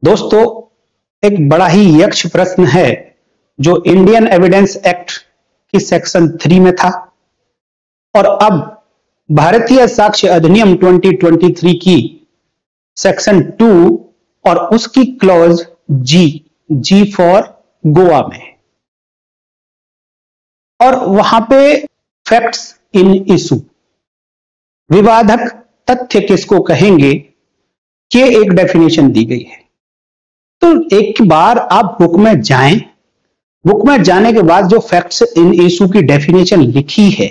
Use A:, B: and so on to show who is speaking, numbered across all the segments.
A: दोस्तों, एक बड़ा ही यक्ष प्रश्न है जो इंडियन एविडेंस एक्ट की सेक्शन 3 में था और अब भारतीय साक्ष्य अधिनियम 2023 की सेक्शन 2 और उसकी क्लॉज जी फॉर गोवा में, और वहां पे फैक्ट्स इन इशू, विवादक तथ्य किसको कहेंगे, ये एक डेफिनेशन दी गई है। तो एक बार आप बुक में जाएं, बुक में जाने के बाद जो फैक्ट्स इन इशू की डेफिनेशन लिखी है,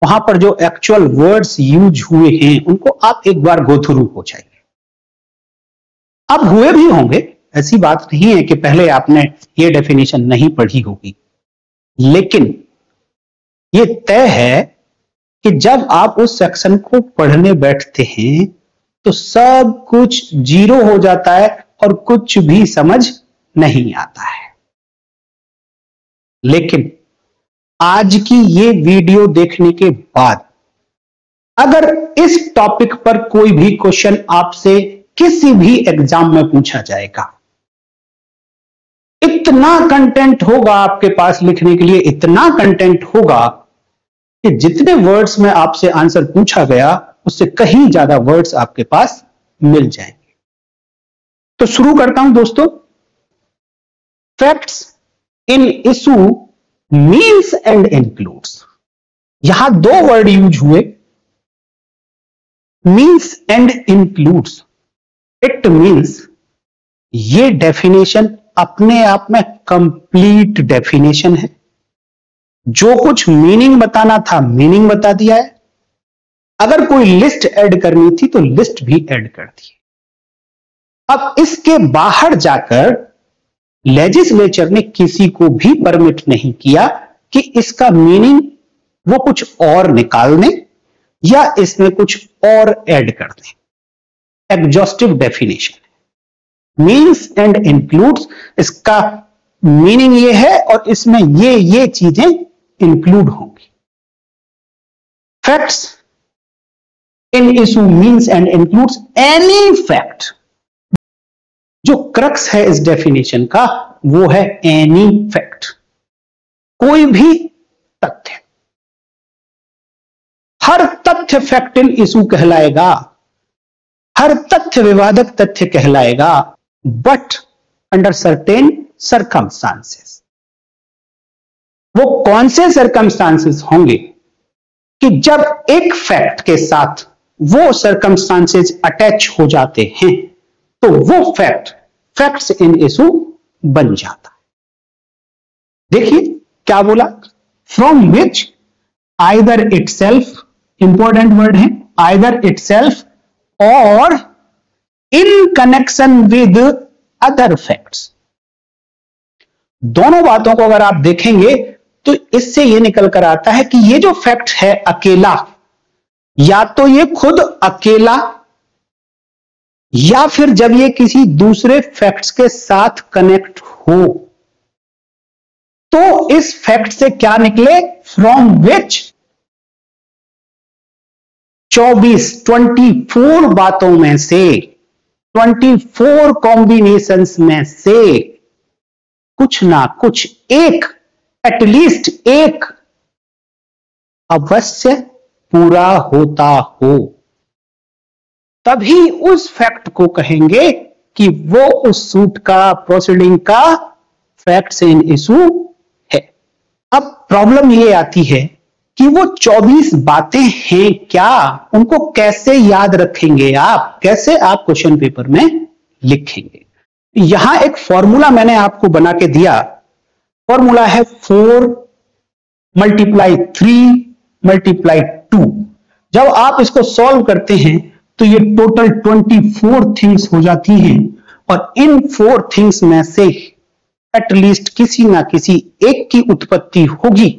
A: वहां पर जो एक्चुअल वर्ड्स यूज हुए हैं उनको आप एक बार गो थ्रू हो जाइए। अब हुए भी होंगे, ऐसी बात नहीं है कि पहले आपने ये डेफिनेशन नहीं पढ़ी होगी, लेकिन ये तय है कि जब आप उस सेक्शन को पढ़ने बैठते हैं तो सब कुछ जीरो हो जाता है और कुछ भी समझ नहीं आता है। लेकिन आज की ये वीडियो देखने के बाद अगर इस टॉपिक पर कोई भी क्वेश्चन आपसे किसी भी एग्जाम में पूछा जाएगा, इतना कंटेंट होगा आपके पास लिखने के लिए, इतना कंटेंट होगा कि जितने वर्ड्स में आपसे आंसर पूछा गया उससे कहीं ज्यादा वर्ड्स आपके पास मिल जाएंगे। तो शुरू करता हूं दोस्तों। Facts in issue means and includes, यहां दो वर्ड यूज हुए, means and includes. It means ये डेफिनेशन अपने आप में कंप्लीट डेफिनेशन है। जो कुछ मीनिंग बताना था मीनिंग बता दिया है, अगर कोई लिस्ट ऐड करनी थी तो लिस्ट भी ऐड कर दी। अब इसके बाहर जाकर लेजिस्लेचर ने किसी को भी परमिट नहीं किया कि इसका मीनिंग वो कुछ और निकाल दें या इसमें कुछ और ऐड कर दें। Exhaustive definition means and includes, इसका मीनिंग ये है और इसमें ये चीजें इंक्लूड होंगी। Facts in issue means and includes any fact. जो क्रक्स है इस डेफिनेशन का वो है एनी फैक्ट, कोई भी तथ्य। हर तथ्य फैक्ट इन इशू कहलाएगा, हर तथ्य विवादक तथ्य कहलाएगा, बट अंडर सर्टेन सर्कमस्टांसेस। वो कौन से सर्कमस्टांसेस होंगे कि जब एक फैक्ट के साथ वो सर्कमस्टांसेस अटैच हो जाते हैं तो वो फैक्ट्स इन इशू बन जाता है। देखिए क्या बोला, from which either itself, important word है, आइदर इटसेल्फ और in connection with other facts. दोनों बातों को अगर आप देखेंगे तो इससे यह निकल कर आता है कि ये जो फैक्ट है अकेला, या तो ये खुद अकेला या फिर जब ये किसी दूसरे फैक्ट्स के साथ कनेक्ट हो तो इस फैक्ट से क्या निकले, फ्रॉम विच 24 बातों में से, 24 कॉम्बिनेशंस में से कुछ ना कुछ एक, एटलीस्ट एक अवश्य पूरा होता हो, तभी उस फैक्ट को कहेंगे कि वो उस सूट का, प्रोसीडिंग का फैक्ट्स इन इशू है। अब प्रॉब्लम ये आती है कि वो 24 बातें हैं क्या, उनको कैसे याद रखेंगे आप, कैसे आप क्वेश्चन पेपर में लिखेंगे। यहां एक फॉर्मूला मैंने आपको बना के दिया, फॉर्मूला है 4 × 3 × 2। जब आप इसको सॉल्व करते हैं तो ये टोटल 24 थिंग्स हो जाती हैं और इन 4 थिंग्स में से एटलीस्ट किसी ना किसी एक की उत्पत्ति होगी,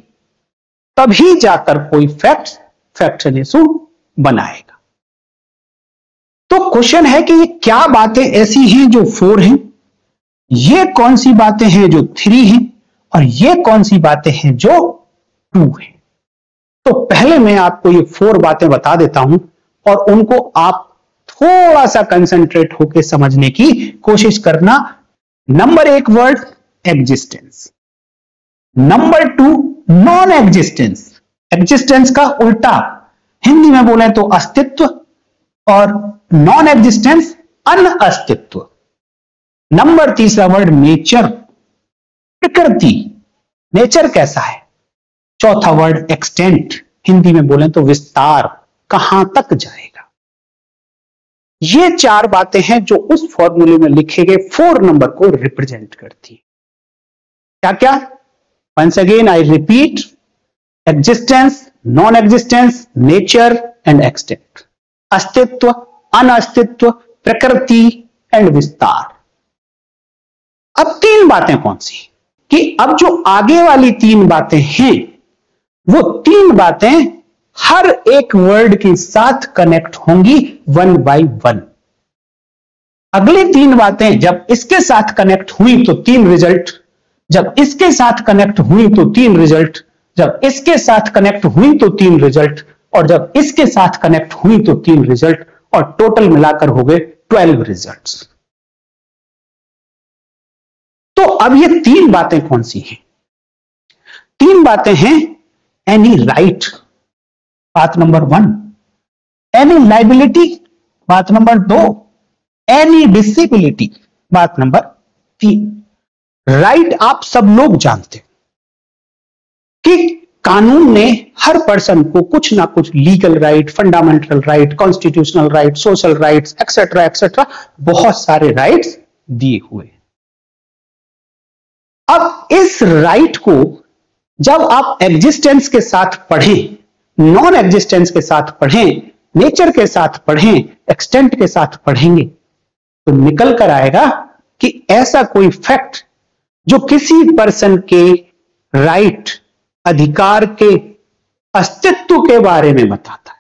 A: तभी जाकर कोई फैक्ट इन इशू बनाएगा। तो क्वेश्चन है कि ये क्या बातें ऐसी हैं जो 4 हैं, ये कौन सी बातें हैं जो 3 हैं, और ये कौन सी बातें हैं जो 2 हैं। तो पहले मैं आपको ये 4 बातें बता देता हूं और उनको आप थोड़ा सा कंसंट्रेट होकर समझने की कोशिश करना। Number 1 word existence, number 2 non existence. Existence का उल्टा हिंदी में बोले तो अस्तित्व, और नॉन एग्जिस्टेंस अनअस्तित्व। नंबर 3 वर्ड नेचर, प्रकृति, नेचर कैसा है। चौथा वर्ड एक्सटेंट, हिंदी में बोले तो विस्तार, कहां तक जाएगा। ये 4 बातें हैं जो उस फॉर्मूले में लिखे गए 4 नंबर को रिप्रेजेंट करती है। क्या क्या? Once again I repeat, existence, non existence, nature and extent. अस्तित्व, अनअस्तित्व, प्रकृति एंड विस्तार। अब 3 बातें कौन सी कि अब जो आगे वाली 3 बातें हैं वो 3 बातें हर एक वर्ड के साथ कनेक्ट होंगी 1 बाय 1। अगली 3 बातें जब इसके साथ कनेक्ट हुई तो 3 रिजल्ट, जब इसके साथ कनेक्ट हुई तो 3 रिजल्ट, जब इसके साथ कनेक्ट हुई तो 3 रिजल्ट, और जब इसके साथ कनेक्ट हुई तो 3 रिजल्ट, और टोटल मिलाकर हो गए 12 रिजल्ट्स। तो अब ये 3 बातें कौन सी हैं? 3 बातें हैं एनी राइट, बात नंबर 1, एनी लाइबिलिटी, बात नंबर 2, एनी डिसेबिलिटी, बात नंबर 3। राइट आप सब लोग जानते हैं कि कानून ने हर पर्सन को कुछ ना कुछ legal right, fundamental right, constitutional right, social rights etcetera etcetera बहुत सारे राइट्स दिए हुए। अब इस राइट को जब आप एग्जिस्टेंस के साथ पढ़ें, नॉन एग्जिस्टेंस के साथ पढ़ें, नेचर के साथ पढ़ें, एक्सटेंट के साथ पढ़ेंगे तो निकल कर आएगा कि ऐसा कोई फैक्ट जो किसी पर्सन के राइट, अधिकार के अस्तित्व के बारे में बताता है,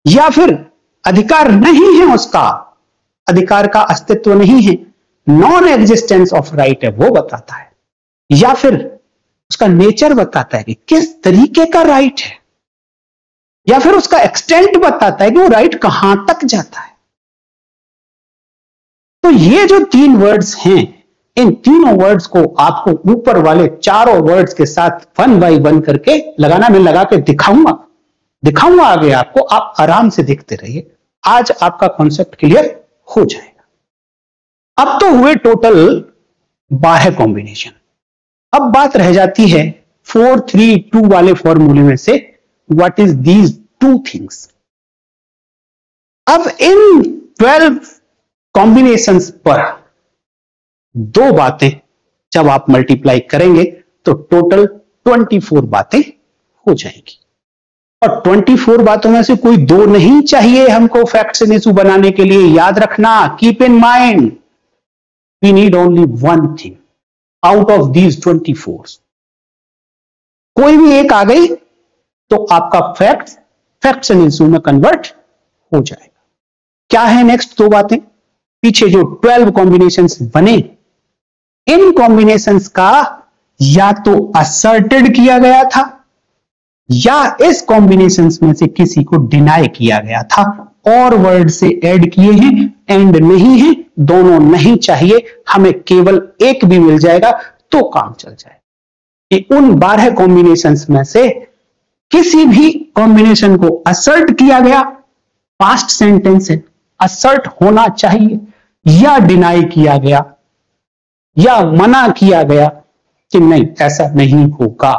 A: या फिर अधिकार नहीं है, उसका अधिकार का अस्तित्व नहीं है, नॉन एग्जिस्टेंस ऑफ राइट है वो बताता है, या फिर उसका नेचर बताता है कि किस तरीके का राइट है, या फिर उसका एक्सटेंट बताता है कि वो राइट कहां तक जाता है। तो ये जो 3 वर्ड्स हैं, इन तीनों वर्ड्स को आपको ऊपर वाले 4 वर्ड्स के साथ 1 बाय 1 करके लगाना, मैं लगा के दिखाऊंगा आगे आपको, आप आराम से देखते रहिए, आज आपका कॉन्सेप्ट क्लियर हो जाएगा। अब तो हुए टोटल 12 कॉम्बिनेशन। अब बात रह जाती है 4 3 2 वाले फॉर्मूले में से व्हाट इज दीज 2 थिंग्स। अब इन 12 कॉम्बिनेशंस पर 2 बातें जब आप मल्टीप्लाई करेंगे तो टोटल 24 बातें हो जाएंगी, और 24 बातों में से कोई 2 नहीं चाहिए हमको फैक्ट्स इन इशू बनाने के लिए। याद रखना, keep in mind, we need only 1 thing out of these 24। कोई भी एक आ गई तो आपका फैक्ट्स इन इशू में कन्वर्ट हो जाएगा। क्या है नेक्स्ट 2 बातें? पीछे जो 12 कॉम्बिनेशंस बने, इन कॉम्बिनेशंस का या तो असर्टेड किया गया था या इस कॉम्बिनेशंस में से किसी को डिनाई किया गया था, और वर्ड से ऐड किए हैं, एंड नहीं है, दोनों नहीं चाहिए, हमें केवल एक भी मिल जाएगा तो काम चल जाए। उन 12 कॉम्बिनेशंस में से किसी भी कॉम्बिनेशन को असर्ट किया गया, पास्ट सेंटेंस है, असर्ट होना चाहिए, या डिनाई किया गया या मना किया गया कि नहीं ऐसा नहीं होगा,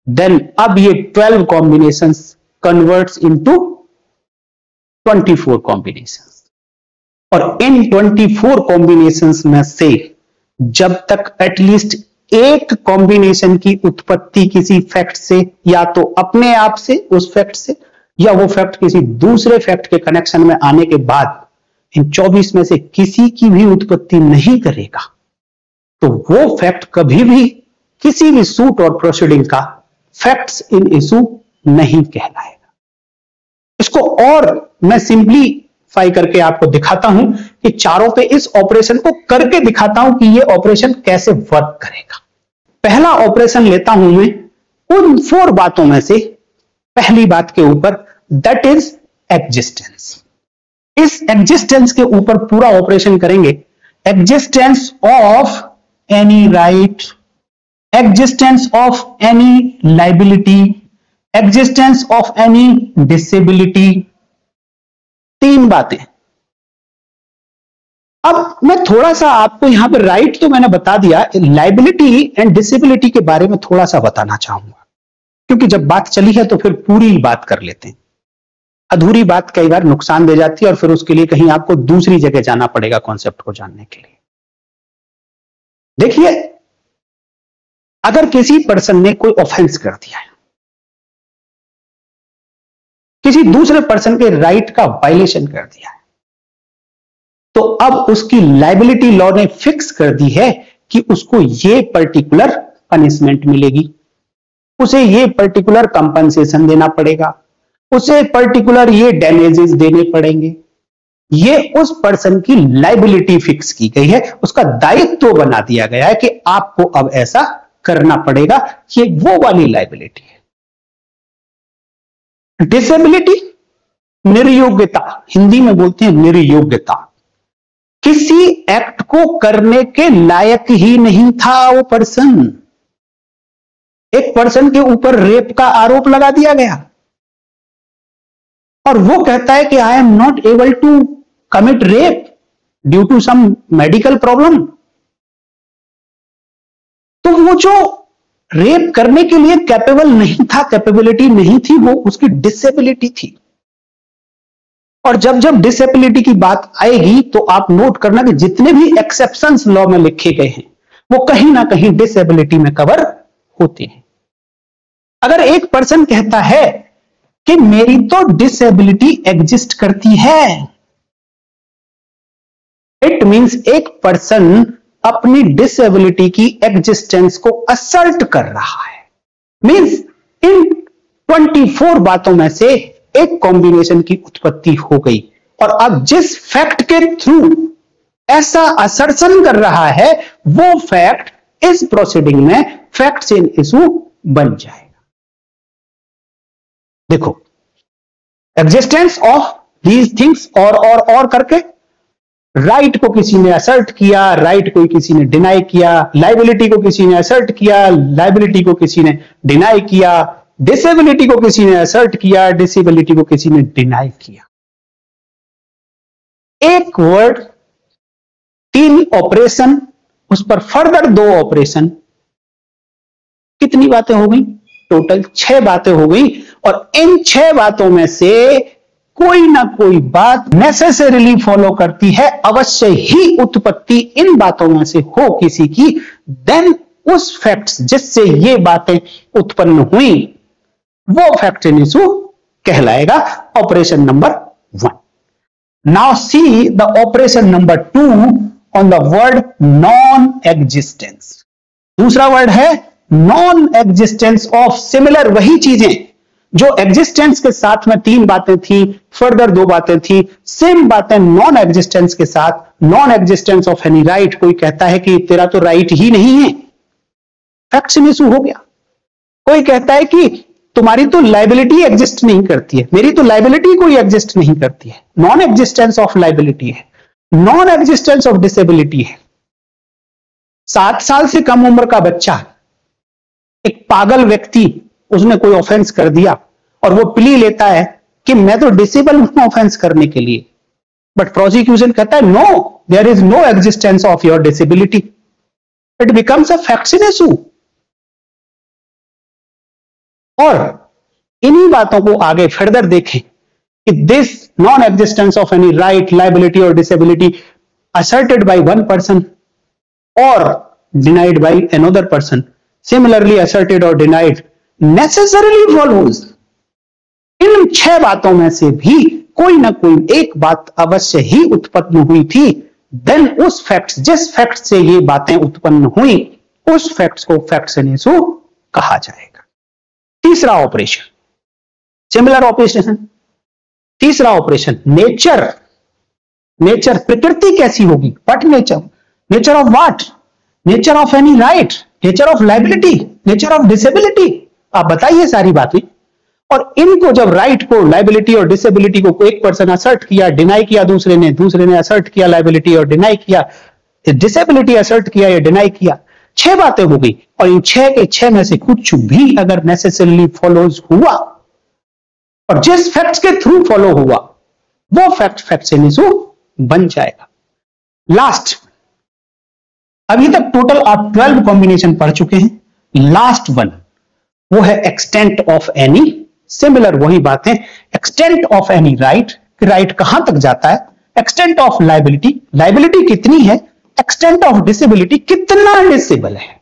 A: देन अब ये 12 कॉम्बिनेशंस कन्वर्ट्स इनटू 24 कॉम्बिनेशंस। और इन 24 कॉम्बिनेशंस में से जब तक एटलीस्ट एक कॉम्बिनेशन की उत्पत्ति किसी फैक्ट से, या तो अपने आप से उस फैक्ट से, या वो फैक्ट किसी दूसरे फैक्ट के कनेक्शन में आने के बाद इन 24 में से किसी की भी उत्पत्ति नहीं करेगा, तो वो फैक्ट कभी भी किसी भी सूट और प्रोसीडिंग का फैक्ट्स इन इशू नहीं कहलाएगा। इसको और मैं सिंपलीफाई करके आपको दिखाता हूं कि चारों पे इस ऑपरेशन को करके दिखाता हूं कि ये ऑपरेशन कैसे वर्क करेगा। पहला ऑपरेशन लेता हूं मैं उन 4 बातों में से पहली बात के ऊपर, दैट इज एग्जिस्टेंस। इस एग्जिस्टेंस के ऊपर पूरा ऑपरेशन करेंगे। Existence of any right, existence of any liability, existence of any disability, तीन बातें। अब मैं थोड़ा सा आपको यहां पर राइट तो मैंने बता दिया, लाइबिलिटी एंड डिसेबिलिटी के बारे में थोड़ा सा बताना चाहूंगा, क्योंकि जब बात चली है तो फिर पूरी बात कर लेते हैं। अधूरी बात कई बार नुकसान दे जाती है और फिर उसके लिए कहीं आपको दूसरी जगह जाना पड़ेगा कॉन्सेप्ट को जानने के लिए। देखिए, अगर किसी पर्सन ने कोई ऑफेंस कर दिया है, किसी दूसरे पर्सन के राइट का वायलेशन कर दिया है, तो अब उसकी लाइबिलिटी लॉ ने फिक्स कर दी है कि उसको ये पर्टिकुलर पनिशमेंट मिलेगी, उसे ये पर्टिकुलर कंपनसेशन देना पड़ेगा, उसे पर्टिकुलर ये डैमेजेस देने पड़ेंगे। ये उस पर्सन की लाइबिलिटी फिक्स की गई है, उसका दायित्व बना दिया गया है कि आपको अब ऐसा करना पड़ेगा। ये वो वाली लाइबिलिटी है। डिसेबिलिटी, निर्योग्यता, हिंदी में बोलते हैं निर्योग्यता। किसी एक्ट को करने के लायक ही नहीं था वो पर्सन। एक पर्सन के ऊपर रेप का आरोप लगा दिया गया और वो कहता है कि I am not able to commit rape due to some medical problem. तो वो जो रेप करने के लिए कैपेबल नहीं था, कैपेबिलिटी नहीं थी, वो उसकी डिसेबिलिटी थी। और जब जब डिसेबिलिटी की बात आएगी तो आप नोट करना कि जितने भी एक्सेप्शंस लॉ में लिखे गए हैं वो कहीं ना कहीं डिसेबिलिटी में कवर होते हैं। अगर एक पर्सन कहता है कि मेरी तो डिसेबिलिटी एग्जिस्ट करती है, इट मींस एक पर्सन अपनी डिसेबिलिटी की एग्जिस्टेंस को असर्ट कर रहा है। मींस इन 24 बातों में से एक कॉम्बिनेशन की उत्पत्ति हो गई और अब जिस फैक्ट के थ्रू ऐसा असर्शन कर रहा है वो फैक्ट इस प्रोसीडिंग में फैक्ट चेन इशू बन जाएगा। देखो, एग्जिस्टेंस ऑफ दीज थिंग्स और करके राइट को किसी ने असर्ट किया, राइट को किसी ने डिनाई किया, लाइबिलिटी को किसी ने असर्ट किया, लाइबिलिटी को किसी ने डिनाई किया, डिसेबिलिटी को किसी ने असर्ट किया, डिसेबिलिटी को किसी ने डिनाई किया। एक वर्ड, 3 ऑपरेशन, उस पर फर्दर 2 ऑपरेशन, कितनी बातें हो गई? टोटल 6 बातें हो गई। और इन 6 बातों में से कोई ना कोई बात नेसेसरीली फॉलो करती है, अवश्य ही उत्पत्ति इन बातों में से हो किसी की, देन उस फैक्ट्स जिससे ये बातें उत्पन्न हुई वो फैक्ट इन इशू कहलाएगा operation number 1। Now see the operation number 2 on the word non existence. दूसरा वर्ड है नॉन एग्जिस्टेंस ऑफ सिमिलर, वही चीजें जो एग्जिस्टेंस के साथ में 3 बातें थी, फर्दर 2 बातें थी, सेम बातें नॉन एग्जिस्टेंस के साथ। Non existence of any right, कोई कहता है कि तेरा तो राइट ही नहीं है, फैक्ट इन इशू हो गया। कोई कहता है कि तुम्हारी तो लाइबिलिटी एग्जिस्ट नहीं करती है, मेरी तो लाइबिलिटी कोई एग्जिस्ट नहीं करती है, नॉन एग्जिस्टेंस ऑफ लाइबिलिटी है। नॉन एग्जिस्टेंस ऑफ डिसेबिलिटी है। 7 साल से कम उम्र का बच्चा, एक पागल व्यक्ति, उसने कोई ऑफेंस कर दिया और वो प्ली लेता है कि मैं तो डिसेबल हूं ऑफेंस करने के लिए, बट प्रोसिक्यूशन कहता है no, there is no existence of your disability, it becomes a fact in issue. और इन्हीं बातों को आगे फर्दर देखें कि this non existence of any right, liability और disability asserted by one person or denied by another person, similarly asserted or denied, necessarily follows। इन 6 बातों में से भी कोई ना कोई एक बात अवश्य ही उत्पन्न हुई थी, देन उस फैक्ट, जिस फैक्ट से ये बातें उत्पन्न हुई उस फैक्ट को फैक्ट इन इशू कहा जाएगा। तीसरा ऑपरेशन, सिमिलर ऑपरेशन। तीसरा ऑपरेशन नेचर। नेचर, प्रकृति कैसी होगी? What nature? Nature of what? Nature of any right, nature of liability, nature of disability. आप बताइए सारी बातें। और इनको जब राइट को, लायबिलिटी और डिसेबिलिटी को एक पर्सन असर्ट किया, डिनाई किया दूसरे ने असर्ट किया लायबिलिटी और डिनाई किया, डिसेबिलिटी असर्ट किया या डिनाई किया, 6 बातें हो गई। और इन 6 के 6 में से कुछ भी अगर नेसेसरली फॉलोज हुआ और जिस फैक्ट्स के थ्रू फॉलो हुआ वो फैक्ट इन इशू बन जाएगा। लास्ट, अभी तक टोटल आप 12 कॉम्बिनेशन पढ़ चुके हैं। लास्ट वन वो है एक्सटेंट ऑफ एनी। सिमिलर वही बात है, extent of any right, right कहां तक जाता है, एक्सटेंट ऑफ लायबिलिटी, लायबिलिटी कितनी है, एक्सटेंट ऑफ डिसेबिलिटी, कितना डिसेबल है।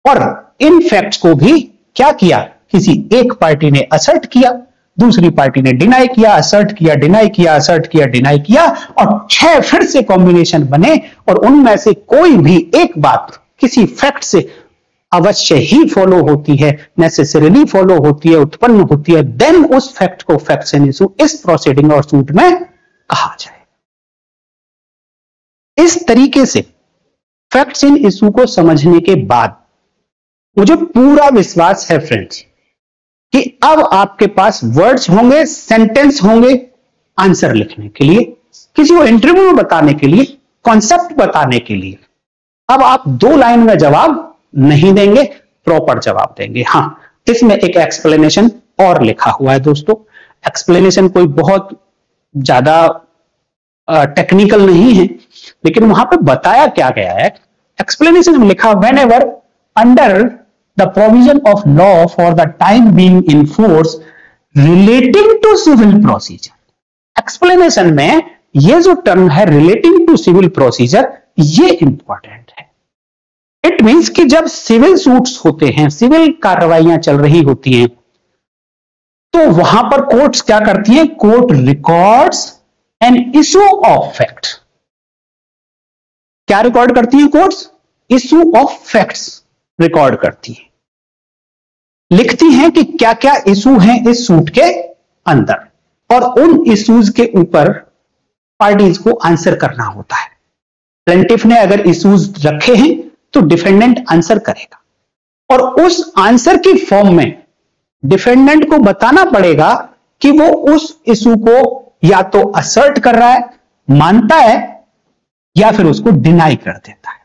A: और इन फैक्ट्स को भी क्या किया, किसी एक पार्टी ने असर्ट किया, दूसरी पार्टी ने डिनाई किया, असर्ट किया, डिनाई किया, असर्ट किया, डिनाई किया, और 6 फिर से कॉम्बिनेशन बने और उनमें से कोई भी एक बात किसी फैक्ट से अवश्य ही फॉलो होती है, नेसेसरीली फॉलो होती है, उत्पन्न होती है, देन उस फैक्ट को फैक्ट्स इन इशू इस प्रोसीडिंग और सूट में कहा जाए। इस तरीके से फैक्ट्स इन इशू को समझने के बाद मुझे पूरा विश्वास है फ्रेंड्स कि अब आपके पास वर्ड्स होंगे, सेंटेंस होंगे आंसर लिखने के लिए, किसी को इंटरव्यू में बताने के लिए, कॉन्सेप्ट बताने के लिए। अब आप 2 लाइन में जवाब नहीं देंगे, प्रॉपर जवाब देंगे। हां, इसमें एक एक्सप्लेनेशन और लिखा हुआ है दोस्तों। एक्सप्लेनेशन कोई बहुत ज्यादा टेक्निकल नहीं है, लेकिन वहां पे बताया क्या गया है। एक्सप्लेनेशन में लिखा, whenever under the provision of law for the time being in force relating to civil procedure. Explanation में ये जो टर्म है रिलेटिंग टू सिविल प्रोसीजर, ये इंपॉर्टेंट है। इट मींस कि जब सिविल सूट्स होते हैं, सिविल कार्रवाइयां चल रही होती हैं, तो वहां पर कोर्ट्स क्या करती हैं, court records an issue of fact. क्या रिकॉर्ड करती हैं courts, issue of facts record करती हैं, लिखती हैं कि क्या क्या इशू हैं इस सूट के अंदर, और उन इश्यूज के ऊपर पार्टीज को आंसर करना होता है। प्लेंटिफ ने अगर इश्यूज रखे हैं तो डिफेंडेंट आंसर करेगा, और उस आंसर की फॉर्म में डिफेंडेंट को बताना पड़ेगा कि वो उस इशू को या तो असर्ट कर रहा है, मानता है, या फिर उसको डिनाई कर देता है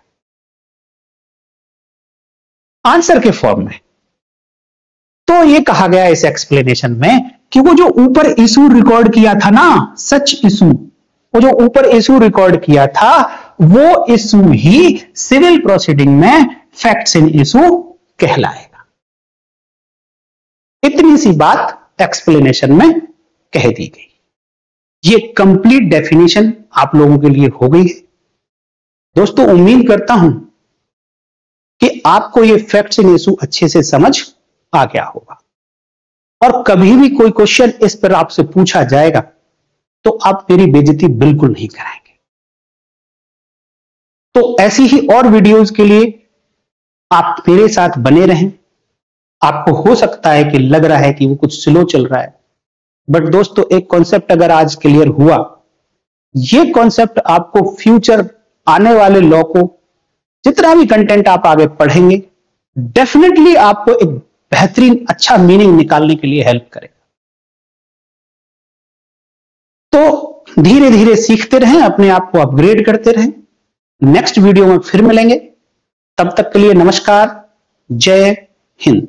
A: आंसर के फॉर्म में। तो ये कहा गया इस एक्सप्लेनेशन में कि वो जो ऊपर इशू रिकॉर्ड किया था ना, सच इशू, वो जो ऊपर इशू रिकॉर्ड किया था वो इशू ही सिविल प्रोसीडिंग में फैक्ट्स इन इशू कहलाएगा। इतनी सी बात एक्सप्लेनेशन में कह दी गई। ये कंप्लीट डेफिनेशन आप लोगों के लिए हो गई है दोस्तों। उम्मीद करता हूं कि आपको ये फैक्ट्स इन इशू अच्छे से समझ आ गया होगा, और कभी भी कोई क्वेश्चन इस पर आपसे पूछा जाएगा तो आप मेरी बेइज्जती बिल्कुल नहीं कराएंगे। तो ऐसी ही और वीडियोस के लिए आप मेरे साथ बने रहें। आपको हो सकता है कि लग रहा है कि वो कुछ स्लो चल रहा है, बट दोस्तों एक कॉन्सेप्ट अगर आज क्लियर हुआ, ये कॉन्सेप्ट आपको फ्यूचर आने वाले लॉ को जितना भी कंटेंट आप आगे पढ़ेंगे, डेफिनेटली आपको एक बेहतरीन अच्छा मीनिंग निकालने के लिए हेल्प करेगा। तो धीरे धीरे सीखते रहें, अपने आप को अपग्रेड करते रहें। नेक्स्ट वीडियो में फिर मिलेंगे, तब तक के लिए नमस्कार, जय हिंद।